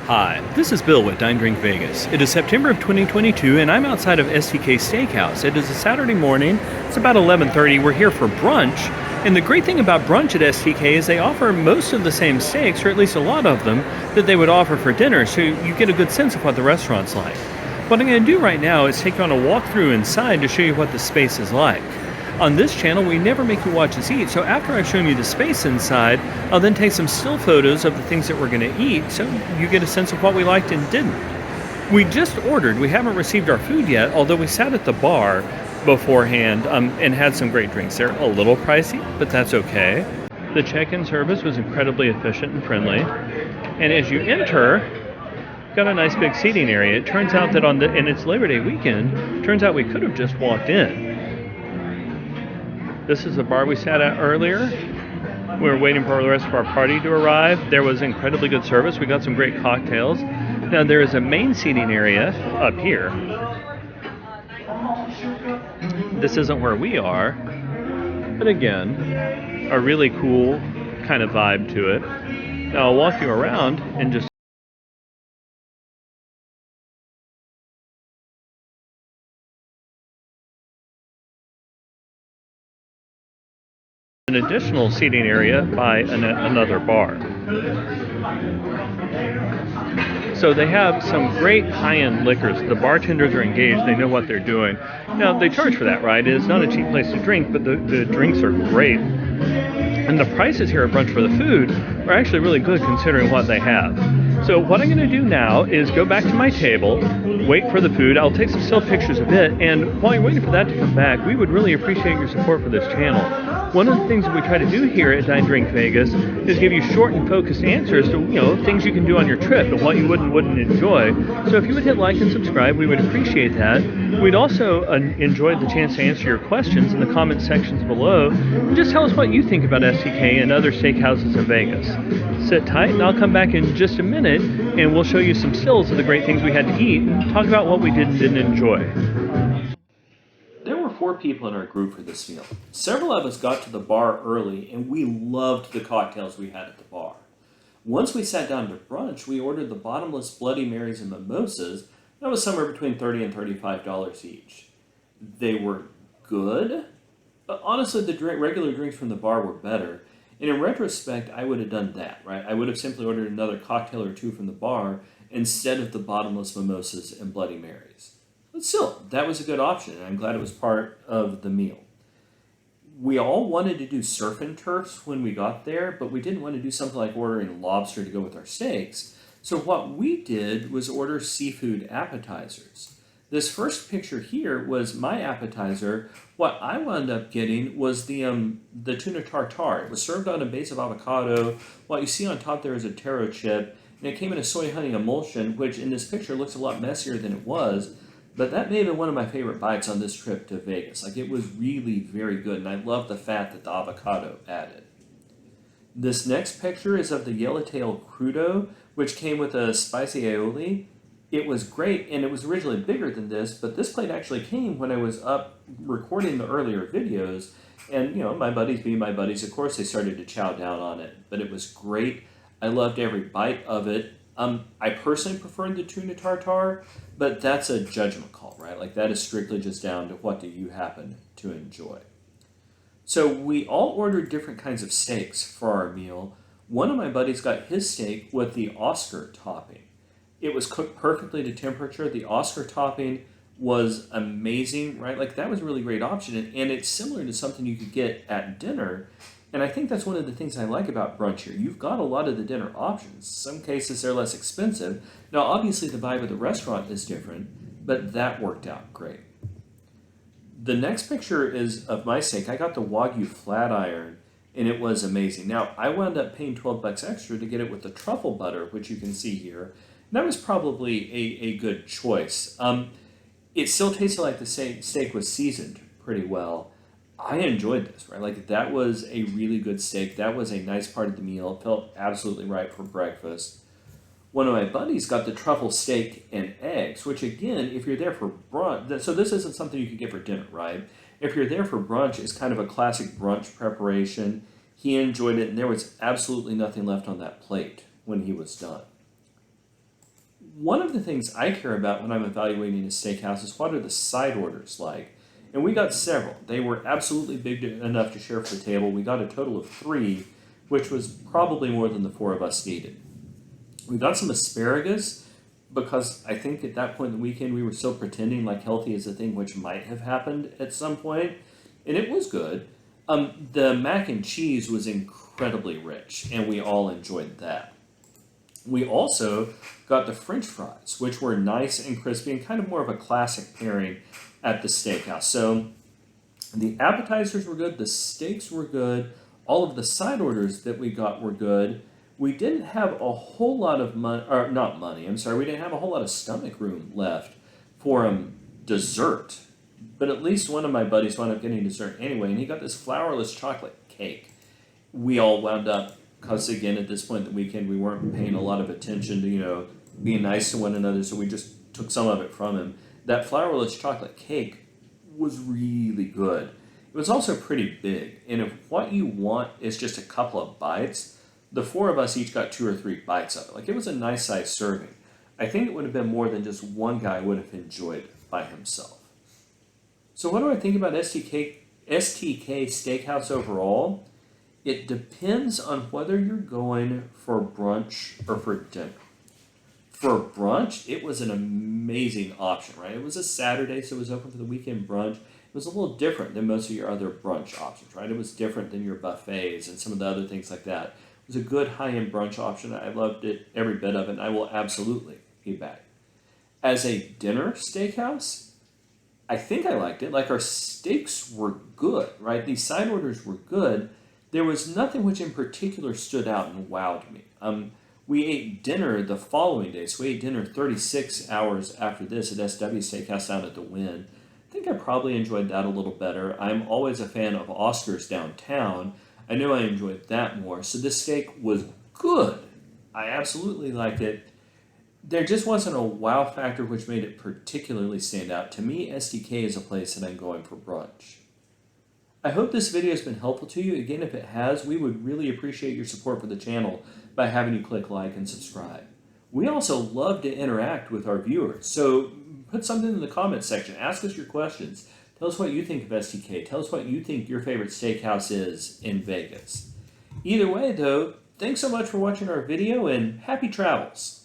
Hi, this is Bill with Dine Drink Vegas. It is September of 2022 and I'm outside of STK Steakhouse. It is a Saturday morning. It's about 11:30. We're here for brunch. And the great thing about brunch at STK is they offer most of the same steaks, or at least a lot of them, that they would offer for dinner, so you get a good sense of what the restaurant's like. What I'm going to do right now is take you on a walkthrough inside to show you what the space is like. On this channel, we never make you watch us eat, so after I've shown you the space inside, I'll then take some still photos of the things that we're going to eat so you get a sense of what we liked and didn't. We just ordered. We haven't received our food yet, although we sat at the bar beforehand and had some great drinks. They're a little pricey, but that's okay. The check-in service was incredibly efficient and friendly. And as you enter, got a nice big seating area. It turns out that and it's Labor Day weekend, turns out we could have just walked in. This is the bar we sat at earlier. We were waiting for the rest of our party to arrive. There was incredibly good service. We got some great cocktails. Now there is a main seating area up here. This isn't where we are, but again, a really cool kind of vibe to it. Now I'll walk you around and just an additional seating area by another bar. So they have some great high-end liquors. The bartenders are engaged. They know what they're doing. Now, they charge for that, right? It's not a cheap place to drink, but the drinks are great. And the prices here at Brunch for the food are actually really good considering what they have. So what I'm going to do now is go back to my table, wait for the food. I'll take some still pictures of it, and while you're waiting for that to come back, we would really appreciate your support for this channel. One of the things that we try to do here at Dine Drink Vegas is give you short and focused answers to things you can do on your trip and what you would and wouldn't enjoy. So if you would hit like and subscribe, we would appreciate that. We'd also enjoy the chance to answer your questions in the comment sections below. And just tell us what you think about STK and other steakhouses in Vegas. Sit tight and I'll come back in just a minute and we'll show you some stills of the great things we had to eat and talk about what we did and didn't enjoy. There were 4 people in our group for this meal. Several of us got to the bar early and we loved the cocktails we had at the bar. Once we sat down to brunch, we ordered the bottomless Bloody Marys and mimosas. That was somewhere between $30 and $35 each. They were good, but honestly the regular drinks from the bar were better. And in retrospect, I would have done that, right? I would have simply ordered another cocktail or 2 from the bar instead of the bottomless mimosas and Bloody Marys. But still, that was a good option, and I'm glad it was part of the meal. We all wanted to do surf and turfs when we got there, but we didn't want to do something like ordering lobster to go with our steaks. So what we did was order seafood appetizers. This first picture here was my appetizer. What I wound up getting was the tuna tartare. It was served on a base of avocado. What you see on top there is a taro chip, and it came in a soy honey emulsion, which in this picture looks a lot messier than it was. But that may have been one of my favorite bites on this trip to Vegas. Like, it was really very good, and I love the fat that the avocado added. This next picture is of the yellowtail crudo, which came with a spicy aioli. It was great, and it was originally bigger than this, but this plate actually came when I was up recording the earlier videos, and, my buddies being my buddies, of course, they started to chow down on it, but it was great. I loved every bite of it. I personally preferred the tuna tartare, but that's a judgment call, right? Like, that is strictly just down to what do you happen to enjoy. So we all ordered different kinds of steaks for our meal. One of my buddies got his steak with the Oscar topping. It was cooked perfectly to temperature. The Oscar topping was amazing, right? Like, that was a really great option, and it's similar to something you could get at dinner. And I think that's one of the things I like about brunch here. You've got a lot of the dinner options. Some cases they're less expensive. Now, obviously the vibe of the restaurant is different, but that worked out great. The next picture is of my steak. I got the Wagyu flat iron, and it was amazing. Now, I wound up paying $12 extra to get it with the truffle butter, which you can see here. And that was probably a good choice. It still tasted like the steak was seasoned pretty well. I enjoyed this, right? Like, that was a really good steak. That was a nice part of the meal. It felt absolutely right for breakfast. One of my buddies got the truffle steak and eggs, which, again, if you're there for brunch, so this isn't something you could get for dinner, right? If you're there for brunch, it's kind of a classic brunch preparation. He enjoyed it, and there was absolutely nothing left on that plate when he was done. One of the things I care about when I'm evaluating a steakhouse is what are the side orders like? And we got several. They were absolutely big enough to share for the table. We got a total of 3, which was probably more than the 4 of us needed. We got some asparagus because I think at that point in the weekend we were still pretending like healthy is a thing, which might have happened at some point, and it was good. The mac and cheese was incredibly rich, and we all enjoyed that. We also got the French fries, which were nice and crispy and kind of more of a classic pairing at the steakhouse. So the appetizers were good, the steaks were good, all of the side orders that we got were good. We didn't have a whole lot of money, or not money, I'm sorry, we didn't have a whole lot of stomach room left for dessert. But at least one of my buddies wound up getting dessert anyway, and he got this flourless chocolate cake. We all wound up, because again, at this point in the weekend, we weren't paying a lot of attention to, being nice to one another, so we just took some of it from him. That flourless chocolate cake was really good. It was also pretty big, and if what you want is just a couple of bites, the 4 of us each got 2 or 3 bites of it. Like, it was a nice size serving. I think it would have been more than just one guy would have enjoyed it by himself. So what do I think about STK Steakhouse overall? It depends on whether you're going for brunch or for dinner. For brunch, it was an amazing option, right? It was a Saturday, so it was open for the weekend brunch. It was a little different than most of your other brunch options, right? It was different than your buffets and some of the other things like that. It was a good high-end brunch option. I loved it, every bit of it, and I will absolutely be back. As a dinner steakhouse, I think I liked it. Like, our steaks were good, right? These side orders were good. There was nothing which in particular stood out and wowed me. We ate dinner the following day, so we ate dinner 36 hours after this at SW Steakhouse down at the Wynn. I think I probably enjoyed that a little better. I'm always a fan of Oscar's downtown. I know I enjoyed that more. So this steak was good. I absolutely liked it. There just wasn't a wow factor which made it particularly stand out. To me, STK is a place that I'm going for brunch. I hope this video has been helpful to you. Again, if it has, we would really appreciate your support for the channel by having you click like and subscribe. We also love to interact with our viewers, so put something in the comments section. Ask us your questions. Tell us what you think of STK. Tell us what you think your favorite steakhouse is in Vegas. Either way, though, thanks so much for watching our video, and happy travels.